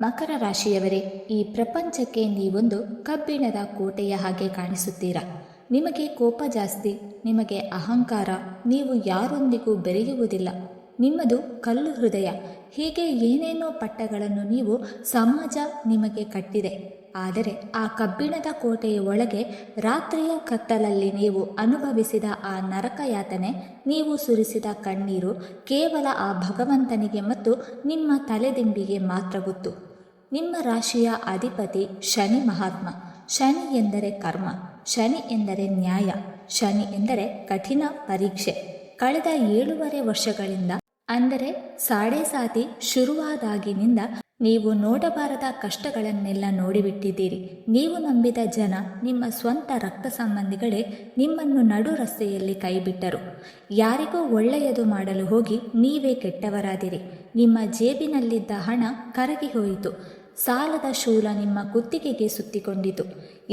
ಮಕರ ರಾಶಿಯವರೇ, ಈ ಪ್ರಪಂಚಕ್ಕೆ ನೀವೊಂದು ಕಬ್ಬಿಣದ ಕೋಟೆಯ ಹಾಗೆ ಕಾಣಿಸುತ್ತೀರಾ. ನಿಮಗೆ ಕೋಪ ಜಾಸ್ತಿ, ನಿಮಗೆ ಅಹಂಕಾರ, ನೀವು ಯಾರೊಂದಿಗೂ ಬೆರೆಯುವುದಿಲ್ಲ, ನಿಮ್ಮದು ಕಲ್ಲು ಹೃದಯ. ಹೀಗೆ ಏನೇನೋ ಪಟ್ಟಗಳನ್ನು ನೀವು ಸಮಾಜ ನಿಮಗೆ ಕಟ್ಟಿದೆ. ಆದರೆ ಆ ಕಬ್ಬಿಣದ ಕೋಟೆಯ ಒಳಗೆ ರಾತ್ರಿಯ ಕತ್ತಲಲ್ಲಿ ನೀವು ಅನುಭವಿಸಿದ ಆ ನರಕ ಯಾತನೆ, ನೀವು ಸುರಿಸಿದ ಕಣ್ಣೀರು ಕೇವಲ ಆ ಭಗವಂತನಿಗೆ ಮತ್ತು ನಿಮ್ಮ ತಲೆದಿಂಬಿಗೆ ಮಾತ್ರ ಗೊತ್ತು. ನಿಮ್ಮ ರಾಶಿಯ ಅಧಿಪತಿ ಶನಿ ಮಹಾತ್ಮ. ಶನಿ ಎಂದರೆ ಕರ್ಮ, ಶನಿ ಎಂದರೆ ನ್ಯಾಯ, ಶನಿ ಎಂದರೆ ಕಠಿಣ ಪರೀಕ್ಷೆ. ಕಳೆದ 7.5 ವರ್ಷಗಳಿಂದ, ಅಂದರೆ ಸಾಡೆ ಸಾತಿ ಶುರುವಾದಾಗಿನಿಂದ ನೀವು ನೋಡಬಾರದ ಕಷ್ಟಗಳನ್ನೆಲ್ಲ ನೋಡಿಬಿಟ್ಟಿದ್ದೀರಿ. ನೀವು ನಂಬಿದ ಜನ, ನಿಮ್ಮ ಸ್ವಂತ ರಕ್ತ ಸಂಬಂಧಿಗಳೇ ನಿಮ್ಮನ್ನು ನಡು ರಸ್ತೆಯಲ್ಲಿ ಕೈಬಿಟ್ಟರು. ಯಾರಿಗೋ ಒಳ್ಳೆಯದು ಮಾಡಲು ಹೋಗಿ ನೀವೇ ಕೆಟ್ಟವರಾದಿರಿ. ನಿಮ್ಮ ಜೇಬಿನಲ್ಲಿದ್ದ ಹಣ ಕರಗಿ ಹೋಯಿತು. ಸಾಲದ ಶೂಲ ನಿಮ್ಮ ಕುತ್ತಿಗೆಗೆ ಸುತ್ತಿಕೊಂಡಿತು.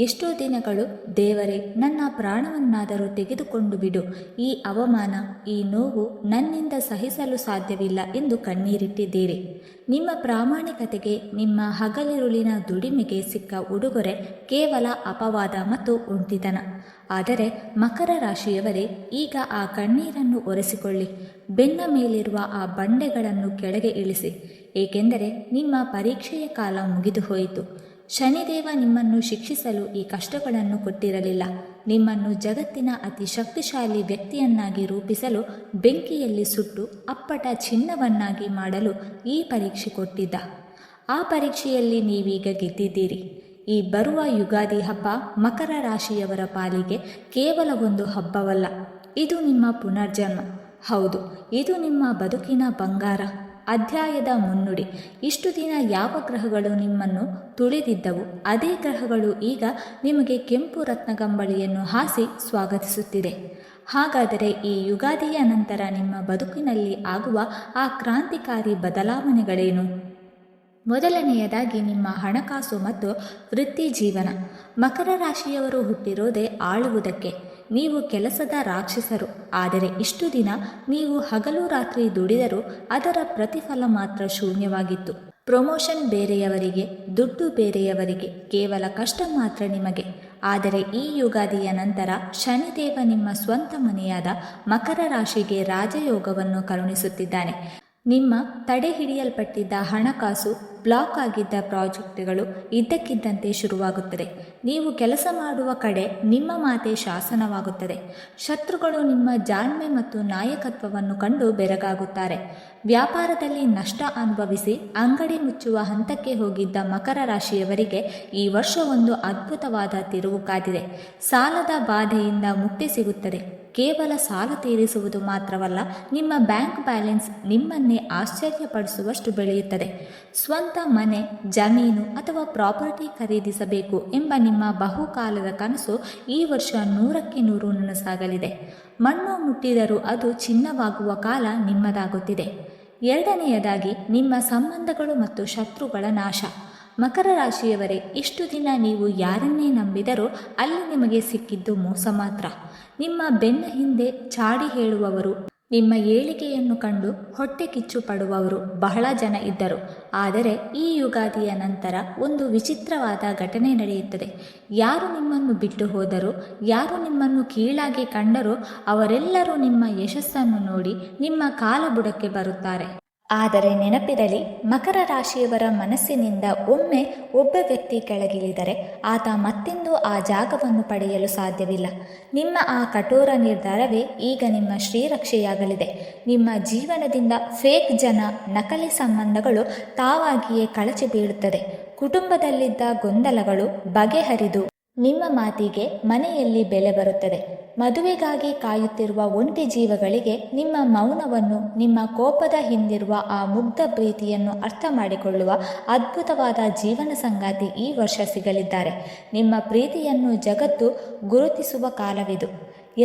ಎಷ್ಟೋ ದಿನಗಳು ದೇವರೇ, ನನ್ನ ಪ್ರಾಣವನ್ನಾದರೂ ತೆಗೆದುಕೊಂಡು ಬಿಡು, ಈ ಅವಮಾನ, ಈ ನೋವು ನನ್ನಿಂದ ಸಹಿಸಲು ಸಾಧ್ಯವಿಲ್ಲ ಎಂದು ಕಣ್ಣೀರಿಟ್ಟಿದ್ದೀರಿ. ನಿಮ್ಮ ಪ್ರಾಮಾಣಿಕತೆಗೆ, ನಿಮ್ಮ ಹಗಲಿರುಳಿನ ದುಡಿಮೆಗೆ ಸಿಕ್ಕ ಉಡುಗೊರೆ ಕೇವಲ ಅಪವಾದ ಮತ್ತು ಒಂಟಿತನ. ಆದರೆ ಮಕರ ರಾಶಿಯವರೇ, ಈಗ ಆ ಕಣ್ಣೀರನ್ನು ಒರೆಸಿಕೊಳ್ಳಿ. ಬೆನ್ನ ಮೇಲಿರುವ ಆ ಬಂಡೆಗಳನ್ನು ಕೆಳಗೆ ಇಳಿಸಿ, ಏಕೆಂದರೆ ನಿಮ್ಮ ಪರೀಕ್ಷೆಯ ಕಾಲ ಮುಗಿದು ಹೋಯಿತು. ಶನಿದೇವ ನಿಮ್ಮನ್ನು ಶಿಕ್ಷಿಸಲು ಈ ಕಷ್ಟಗಳನ್ನು ಕೊಟ್ಟಿರಲಿಲ್ಲ. ನಿಮ್ಮನ್ನು ಜಗತ್ತಿನ ಅತಿ ಶಕ್ತಿಶಾಲಿ ವ್ಯಕ್ತಿಯನ್ನಾಗಿ ರೂಪಿಸಲು, ಬೆಂಕಿಯಲ್ಲಿ ಸುಟ್ಟು ಅಪ್ಪಟ ಚಿನ್ನವನ್ನಾಗಿ ಮಾಡಲು ಈ ಪರೀಕ್ಷೆ ಕೊಟ್ಟಿದ್ದ. ಆ ಪರೀಕ್ಷೆಯಲ್ಲಿ ನೀವೀಗ ಗೆದ್ದಿದ್ದೀರಿ. ಈ ಬರುವ ಯುಗಾದಿ ಹಬ್ಬ ಮಕರ ರಾಶಿಯವರ ಪಾಲಿಗೆ ಕೇವಲ ಒಂದು ಹಬ್ಬವಲ್ಲ, ಇದು ನಿಮ್ಮ ಪುನರ್ಜನ್ಮ. ಹೌದು, ಇದು ನಿಮ್ಮ ಬದುಕಿನ ಬಂಗಾರ ಅಧ್ಯಾಯದ ಮುನ್ನುಡಿ. ಇಷ್ಟು ದಿನ ಯಾವ ಗ್ರಹಗಳು ನಿಮ್ಮನ್ನು ತುಳಿದಿದ್ದವು, ಅದೇ ಗ್ರಹಗಳು ಈಗ ನಿಮಗೆ ಕೆಂಪು ರತ್ನಗಂಬಳಿಯನ್ನು ಹಾಸಿ ಸ್ವಾಗತಿಸುತ್ತಿದೆ. ಹಾಗಾದರೆ ಈ ಯುಗಾದಿಯ ನಂತರ ನಿಮ್ಮ ಬದುಕಿನಲ್ಲಿ ಆಗುವ ಆ ಕ್ರಾಂತಿಕಾರಿ ಬದಲಾವಣೆಗಳೇನು? ಮೊದಲನೆಯದಾಗಿ ನಿಮ್ಮ ಹಣಕಾಸು ಮತ್ತು ವೃತ್ತಿ ಜೀವನ. ಮಕರ ರಾಶಿಯವರು ಹುಟ್ಟಿರೋದೇ ಆಳುವುದಕ್ಕೆ. ನೀವು ಕೆಲಸದ ರಾಕ್ಷಸರು. ಆದರೆ ಇಷ್ಟು ದಿನ ನೀವು ಹಗಲು ರಾತ್ರಿ ದುಡಿದರೂ ಅದರ ಪ್ರತಿಫಲ ಮಾತ್ರ ಶೂನ್ಯವಾಗಿತ್ತು. ಪ್ರಮೋಷನ್ ಬೇರೆಯವರಿಗೆ, ದುಡ್ಡು ಬೇರೆಯವರಿಗೆ, ಕೇವಲ ಕಷ್ಟ ಮಾತ್ರ ನಿಮಗೆ. ಆದರೆ ಈ ಯುಗಾದಿಯ ನಂತರ ಶನಿದೇವ ನಿಮ್ಮ ಸ್ವಂತ ಮನೆಯಾದ ಮಕರ ರಾಶಿಗೆ ರಾಜಯೋಗವನ್ನು ಕರುಣಿಸುತ್ತಿದ್ದಾನೆ. ನಿಮ್ಮ ತಡೆ ಹಿಡಿಯಲ್ಪಟ್ಟಿದ್ದ ಹಣಕಾಸು, ಬ್ಲಾಕ್ ಆಗಿದ್ದ ಪ್ರಾಜೆಕ್ಟ್ಗಳು ಇದ್ದಕ್ಕಿದ್ದಂತೆ ಶುರುವಾಗುತ್ತದೆ. ನೀವು ಕೆಲಸ ಮಾಡುವ ಕಡೆ ನಿಮ್ಮ ಮಾತೆ ಶಾಸನವಾಗುತ್ತದೆ. ಶತ್ರುಗಳು ನಿಮ್ಮ ಜಾಣ್ಮೆ ಮತ್ತು ನಾಯಕತ್ವವನ್ನು ಕಂಡು ಬೆರಗಾಗುತ್ತಾರೆ. ವ್ಯಾಪಾರದಲ್ಲಿ ನಷ್ಟ ಅನುಭವಿಸಿ ಅಂಗಡಿ ಮುಚ್ಚುವ ಹಂತಕ್ಕೆ ಹೋಗಿದ್ದ ಮಕರ ರಾಶಿಯವರಿಗೆ ಈ ವರ್ಷ ಒಂದು ಅದ್ಭುತವಾದ ತಿರುವು ಕಾದಿದೆ. ಸಾಲದ ಬಾಧೆಯಿಂದ ಮುಕ್ತಿ ಸಿಗುತ್ತದೆ. ಕೇವಲ ಸಾಲ ತೀರಿಸುವುದು ಮಾತ್ರವಲ್ಲ, ನಿಮ್ಮ ಬ್ಯಾಂಕ್ ಬ್ಯಾಲೆನ್ಸ್ ನಿಮ್ಮನ್ನೇ ಆಶ್ಚರ್ಯಪಡಿಸುವಷ್ಟು ಬೆಳೆಯುತ್ತದೆ. ಸ್ವಂತ ಮನೆ, ಜಮೀನು ಅಥವಾ ಪ್ರಾಪರ್ಟಿ ಖರೀದಿಸಬೇಕು ಎಂಬ ನಿಮ್ಮ ಬಹುಕಾಲದ ಕನಸು ಈ ವರ್ಷ 100ಕ್ಕೆ 100 ನನಸಾಗಲಿದೆ. ಮಣ್ಣು ಮುಟ್ಟಿದರೂ ಅದು ಚಿನ್ನವಾಗುವ ಕಾಲ ನಿಮ್ಮದಾಗುತ್ತಿದೆ. ಎರಡನೆಯದಾಗಿ ನಿಮ್ಮ ಸಂಬಂಧಗಳು ಮತ್ತು ಶತ್ರುಗಳ ನಾಶ. ಮಕರ ರಾಶಿಯವರೇ, ಇಷ್ಟು ದಿನ ನೀವು ಯಾರನ್ನೇ ನಂಬಿದರೂ ಅಲ್ಲಿ ನಿಮಗೆ ಸಿಕ್ಕಿದ್ದು ಮೋಸ ಮಾತ್ರ. ನಿಮ್ಮ ಬೆನ್ನ ಹಿಂದೆ ಚಾಡಿ ಹೇಳುವವರು, ನಿಮ್ಮ ಏಳಿಗೆಯನ್ನು ಕಂಡು ಹೊಟ್ಟೆ ಕಿಚ್ಚು ಪಡುವವರು ಬಹಳ ಜನ ಇದ್ದರು. ಆದರೆ ಈ ಯುಗಾದಿಯ ನಂತರ ಒಂದು ವಿಚಿತ್ರವಾದ ಘಟನೆ ನಡೆಯುತ್ತದೆ. ಯಾರು ನಿಮ್ಮನ್ನು ಬಿಟ್ಟು ಹೋದರೂ, ಯಾರು ನಿಮ್ಮನ್ನು ಕೀಳಾಗಿ ಕಂಡರೂ ಅವರೆಲ್ಲರೂ ನಿಮ್ಮ ಯಶಸ್ಸನ್ನು ನೋಡಿ ನಿಮ್ಮ ಕಾಲಬುಡಕ್ಕೆ ಬರುತ್ತಾರೆ. ಆದರೆ ನೆನಪಿರಲಿ, ಮಕರ ರಾಶಿಯವರ ಮನಸ್ಸಿನಿಂದ ಒಮ್ಮೆ ಒಬ್ಬ ವ್ಯಕ್ತಿ ಕೆಳಗಿಳಿದರೆ ಆತ ಮತ್ತೆಂದೂ ಆ ಜಾಗವನ್ನು ಪಡೆಯಲು ಸಾಧ್ಯವಿಲ್ಲ. ನಿಮ್ಮ ಆ ಕಠೋರ ನಿರ್ಧಾರವೇ ಈಗ ನಿಮ್ಮ ಶ್ರೀರಕ್ಷೆಯಾಗಲಿದೆ. ನಿಮ್ಮ ಜೀವನದಿಂದ ಫೇಕ್ ಜನ, ನಕಲಿ ಸಂಬಂಧಗಳು ತಾವಾಗಿಯೇ ಕಳಚಿ ಬೀಳುತ್ತದೆ. ಕುಟುಂಬದಲ್ಲಿದ್ದ ಗೊಂದಲಗಳು ಬಗೆಹರಿದು ನಿಮ್ಮ ಮಾತಿಗೆ ಮನೆಯಲ್ಲಿ ಬೆಲೆ ಬರುತ್ತದೆ. ಮದುವೆಗಾಗಿ ಕಾಯುತ್ತಿರುವ ಒಂಟಿ ಜೀವಗಳಿಗೆ ನಿಮ್ಮ ಮೌನವನ್ನು, ನಿಮ್ಮ ಕೋಪದ ಹಿಂದಿರುವ ಆ ಮುಗ್ಧ ಪ್ರೀತಿಯನ್ನು ಅರ್ಥ ಮಾಡಿಕೊಳ್ಳುವ ಅದ್ಭುತವಾದ ಜೀವನ ಸಂಗಾತಿ ಈ ವರ್ಷ ಸಿಗಲಿದ್ದಾರೆ. ನಿಮ್ಮ ಪ್ರೀತಿಯನ್ನು ಜಗತ್ತು ಗುರುತಿಸುವ ಕಾಲವಿದು.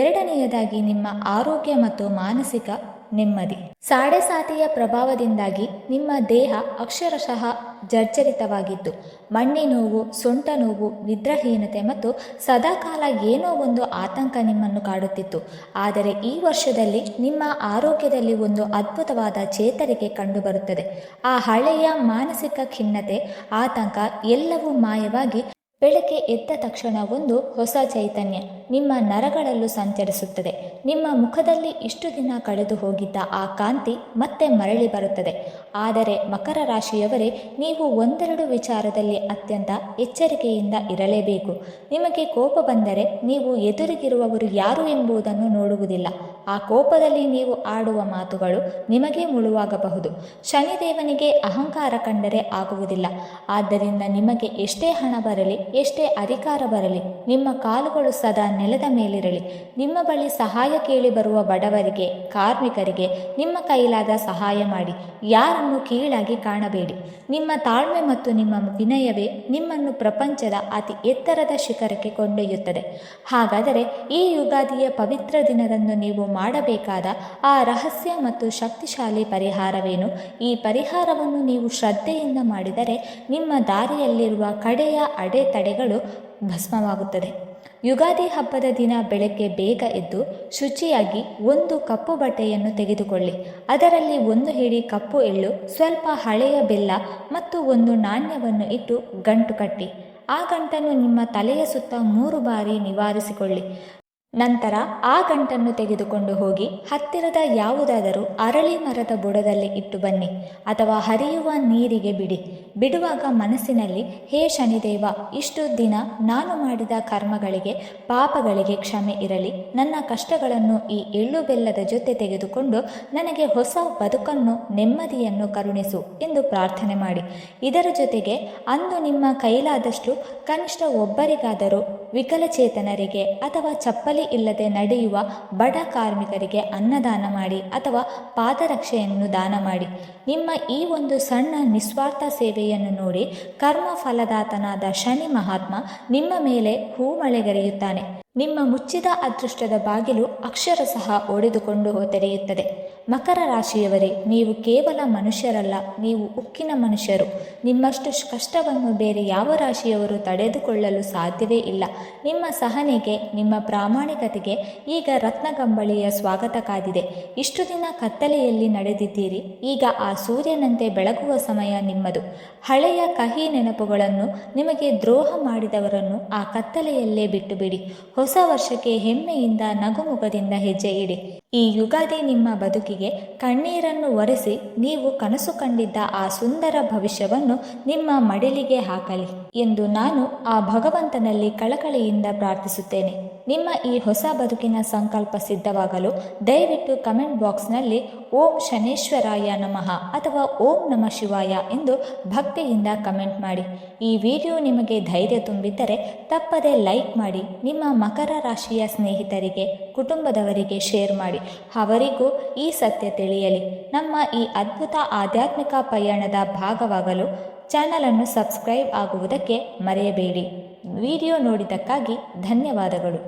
ಎರಡನೆಯದಾಗಿ ನಿಮ್ಮ ಆರೋಗ್ಯ ಮತ್ತು ಮಾನಸಿಕ ನೆಮ್ಮದಿ. ಸಾಡೆಸಾತಿಯ ಪ್ರಭಾವದಿಂದಾಗಿ ನಿಮ್ಮ ದೇಹ ಅಕ್ಷರಶಃ ಜರ್ಜರಿತವಾಗಿತ್ತು. ಮಂಡಿ ನೋವು, ಸೊಂಟ ನೋವು, ನಿದ್ರಾಹೀನತೆ ಮತ್ತು ಸದಾಕಾಲ ಏನೋ ಒಂದು ಆತಂಕ ನಿಮ್ಮನ್ನು ಕಾಡುತ್ತಿತ್ತು. ಆದರೆ ಈ ವರ್ಷದಲ್ಲಿ ನಿಮ್ಮ ಆರೋಗ್ಯದಲ್ಲಿ ಒಂದು ಅದ್ಭುತವಾದ ಚೇತರಿಕೆ ಕಂಡುಬರುತ್ತದೆ. ಆ ಹಳೆಯ ಮಾನಸಿಕ ಖಿನ್ನತೆ, ಆತಂಕ ಎಲ್ಲವೂ ಮಾಯವಾಗಿ ಬೆಳಗ್ಗೆ ಎದ್ದ ತಕ್ಷಣ ಒಂದು ಹೊಸ ಚೈತನ್ಯ ನಿಮ್ಮ ನರಗಳಲ್ಲೂ ಸಂಚರಿಸುತ್ತದೆ. ನಿಮ್ಮ ಮುಖದಲ್ಲಿ ಇಷ್ಟು ದಿನ ಕಳೆದು ಹೋಗಿದ್ದ ಆ ಕಾಂತಿ ಮತ್ತೆ ಮರಳಿ ಬರುತ್ತದೆ. ಆದರೆ ಮಕರ ರಾಶಿಯವರೇ, ನೀವು ಒಂದೆರಡು ವಿಚಾರದಲ್ಲಿ ಅತ್ಯಂತ ಎಚ್ಚರಿಕೆಯಿಂದ ಇರಲೇಬೇಕು. ನಿಮಗೆ ಕೋಪ ಬಂದರೆ ನೀವು ಎದುರಿಗಿರುವವರು ಯಾರು ಎಂಬುದನ್ನು ನೋಡುವುದಿಲ್ಲ. ಆ ಕೋಪದಲ್ಲಿ ನೀವು ಆಡುವ ಮಾತುಗಳು ನಿಮಗೆ ಮುಳುವಾಗಬಹುದು. ಶನಿದೇವನಿಗೆ ಅಹಂಕಾರ ಕಂಡರೆ ಆಗುವುದಿಲ್ಲ. ಆದ್ದರಿಂದ ನಿಮಗೆ ಎಷ್ಟೇ ಹಣ ಬರಲಿ, ಎಷ್ಟೇ ಅಧಿಕಾರ ಬರಲಿ, ನಿಮ್ಮ ಕಾಲುಗಳು ಸದಾ ನೆಲದ ಮೇಲಿರಲಿ. ನಿಮ್ಮ ಬಳಿ ಸಹಾಯ ಕೇಳಿ ಬರುವ ಬಡವರಿಗೆ, ಕಾರ್ಮಿಕರಿಗೆ ನಿಮ್ಮ ಕೈಲಾದ ಸಹಾಯ ಮಾಡಿ. ಯಾರನ್ನು ಕೀಳಾಗಿ ಕಾಣಬೇಡಿ. ನಿಮ್ಮ ತಾಳ್ಮೆ ಮತ್ತು ನಿಮ್ಮ ವಿನಯವೇ ನಿಮ್ಮನ್ನು ಪ್ರಪಂಚದ ಅತಿ ಎತ್ತರದ ಶಿಖರಕ್ಕೆ ಕೊಂಡೊಯ್ಯುತ್ತದೆ. ಹಾಗಾದರೆ ಈ ಯುಗಾದಿಯ ಪವಿತ್ರ ದಿನದಂದು ನೀವು ಮಾಡಬೇಕಾದ ಆ ರಹಸ್ಯ ಮತ್ತು ಶಕ್ತಿಶಾಲಿ ಪರಿಹಾರವೇನು? ಈ ಪರಿಹಾರವನ್ನು ನೀವು ಶ್ರದ್ಧೆಯಿಂದ ಮಾಡಿದರೆ ನಿಮ್ಮ ದಾರಿಯಲ್ಲಿರುವ ಕಡೆಯ ಅಡೆತಡೆಗಳು ಭಸ್ಮವಾಗುತ್ತದೆ. ಯುಗಾದಿ ಹಬ್ಬದ ದಿನ ಬೆಳಗ್ಗೆ ಬೇಗ ಎದ್ದು ಶುಚಿಯಾಗಿ ಒಂದು ಕಪ್ಪು ಬಟ್ಟೆಯನ್ನು ತೆಗೆದುಕೊಳ್ಳಿ. ಅದರಲ್ಲಿ ಒಂದು ಹಿಡಿ ಕಪ್ಪು ಎಳ್ಳು, ಸ್ವಲ್ಪ ಹಳೆಯ ಬೆಲ್ಲ ಮತ್ತು ಒಂದು ನಾಣ್ಯವನ್ನು ಇಟ್ಟು ಗಂಟು ಕಟ್ಟಿ ಆ ಗಂಟನ್ನು ನಿಮ್ಮ ತಲೆಯ ಸುತ್ತ 3 ಬಾರಿ ನಿವಾರಿಸಿಕೊಳ್ಳಿ. ನಂತರ ಆ ಗಂಟನ್ನು ತೆಗೆದುಕೊಂಡು ಹೋಗಿ ಹತ್ತಿರದ ಯಾವುದಾದರೂ ಅರಳಿ ಮರದ ಬುಡದಲ್ಲಿ ಇಟ್ಟು ಬನ್ನಿ, ಅಥವಾ ಹರಿಯುವ ನೀರಿಗೆ ಬಿಡಿ. ಬಿಡುವಾಗ ಮನಸ್ಸಿನಲ್ಲಿ, ಹೇ ಶನಿದೇವ, ಇಷ್ಟು ದಿನ ನಾನು ಮಾಡಿದ ಕರ್ಮಗಳಿಗೆ, ಪಾಪಗಳಿಗೆ ಕ್ಷಮೆ ಇರಲಿ. ನನ್ನ ಕಷ್ಟಗಳನ್ನು ಈ ಎಳ್ಳು ಬೆಲ್ಲದ ಜೊತೆ ತೆಗೆದುಕೊಂಡು ನನಗೆ ಹೊಸ ಬದುಕನ್ನು, ನೆಮ್ಮದಿಯನ್ನು ಕರುಣಿಸು ಎಂದು ಪ್ರಾರ್ಥನೆ ಮಾಡಿ. ಇದರ ಜೊತೆಗೆ ಅಂದು ನಿಮ್ಮ ಕೈಲಾದಷ್ಟು ಕನಿಷ್ಠ ಒಬ್ಬರಿಗಾದರೂ ವಿಕಲಚೇತನರಿಗೆ ಅಥವಾ ಚಪ್ಪಲಿ ಇಲ್ಲದೆ ನಡೆಯುವ ಬಡ ಕಾರ್ಮಿಕರಿಗೆ ಅನ್ನದಾನ ಮಾಡಿ ಅಥವಾ ಪಾದರಕ್ಷೆಯನ್ನು ದಾನ ಮಾಡಿ. ನಿಮ್ಮ ಈ ಒಂದು ಸಣ್ಣ ನಿಸ್ವಾರ್ಥ ಸೇವೆಯನ್ನು ನೋಡಿ ಕರ್ಮ ಫಲದಾತನಾದ ಶನಿ ಮಹಾತ್ಮ ನಿಮ್ಮ ಮೇಲೆ ಹೂಮಳೆಗರೆಯುತ್ತಾನೆ. ನಿಮ್ಮ ಮುಚ್ಚಿದ ಅದೃಷ್ಟದ ಬಾಗಿಲು ಅಕ್ಷರಶಃ ಒಡೆದುಕೊಂಡು ತೆರೆಯುತ್ತದೆ. ಮಕರ ರಾಶಿಯವರೇ, ನೀವು ಕೇವಲ ಮನುಷ್ಯರಲ್ಲ, ನೀವು ಉಕ್ಕಿನ ಮನುಷ್ಯರು. ನಿಮ್ಮಷ್ಟು ಕಷ್ಟವನ್ನು ಬೇರೆ ಯಾವ ರಾಶಿಯವರು ತಡೆದುಕೊಳ್ಳಲು ಸಾಧ್ಯವೇ ಇಲ್ಲ. ನಿಮ್ಮ ಸಹನೆಗೆ, ನಿಮ್ಮ ಪ್ರಾಮಾಣಿಕತೆಗೆ ಈಗ ರತ್ನಗಂಬಳಿಯ ಸ್ವಾಗತ ಕಾದಿದೆ. ಇಷ್ಟು ದಿನ ಕತ್ತಲೆಯಲ್ಲಿ ನಡೆದಿದ್ದೀರಿ. ಈಗ ಆ ಸೂರ್ಯನಂತೆ ಬೆಳಗುವ ಸಮಯ ನಿಮ್ಮದು. ಹಳೆಯ ಕಹಿ ನೆನಪುಗಳನ್ನು, ನಿಮಗೆ ದ್ರೋಹ ಮಾಡಿದವರನ್ನು ಆ ಕತ್ತಲೆಯಲ್ಲೇ ಬಿಟ್ಟು ಬಿಡಿ. ಹೊಸ ವರ್ಷಕ್ಕೆ ಹೆಮ್ಮೆಯಿಂದ, ನಗುಮುಖದಿಂದ ಹೆಜ್ಜೆ ಇಡಿ. ಈ ಯುಗಾದಿ ನಿಮ್ಮ ಬದುಕಿಗೆ ಕಣ್ಣೀರನ್ನು ಒರೆಸಿ ನೀವು ಕನಸು ಕಂಡಿದ್ದ ಆ ಸುಂದರ ಭವಿಷ್ಯವನ್ನು ನಿಮ್ಮ ಮಡಿಲಿಗೆ ಹಾಕಲಿ ಎಂದು ನಾನು ಆ ಭಗವಂತನಲ್ಲಿ ಕಳಕಳಿಯಿಂದ ಪ್ರಾರ್ಥಿಸುತ್ತೇನೆ. ನಿಮ್ಮ ಈ ಹೊಸ ಬದುಕಿನ ಸಂಕಲ್ಪ ಸಿದ್ಧವಾಗಲು ದಯವಿಟ್ಟು ಕಮೆಂಟ್ ಬಾಕ್ಸ್ನಲ್ಲಿ ಓಂ ಶನೇಶ್ವರಾಯ ನಮಃ ಅಥವಾ ಓಂ ನಮಃ ಶಿವಾಯ ಎಂದು ಭಕ್ತಿಯಿಂದ ಕಮೆಂಟ್ ಮಾಡಿ. ಈ ವಿಡಿಯೋ ನಿಮಗೆ ಧೈರ್ಯ ತುಂಬಿದ್ದರೆ ತಪ್ಪದೆ ಲೈಕ್ ಮಾಡಿ. ನಿಮ್ಮ ಮಕರ ರಾಶಿಯ ಸ್ನೇಹಿತರಿಗೆ, ಕುಟುಂಬದವರಿಗೆ ಶೇರ್ ಮಾಡಿ. ಅವರಿಗೂ ಈ ಸತ್ಯ ತಿಳಿಯಲಿ. ನಮ್ಮ ಈ ಅದ್ಭುತ ಆಧ್ಯಾತ್ಮಿಕ ಪಯಣದ ಭಾಗವಾಗಲು ಚಾನಲನ್ನು ಸಬ್ಸ್ಕ್ರೈಬ್ ಆಗುವುದಕ್ಕೆ ಮರೆಯಬೇಡಿ. ವಿಡಿಯೋ ನೋಡಿದ್ದಕ್ಕಾಗಿ ಧನ್ಯವಾದಗಳು.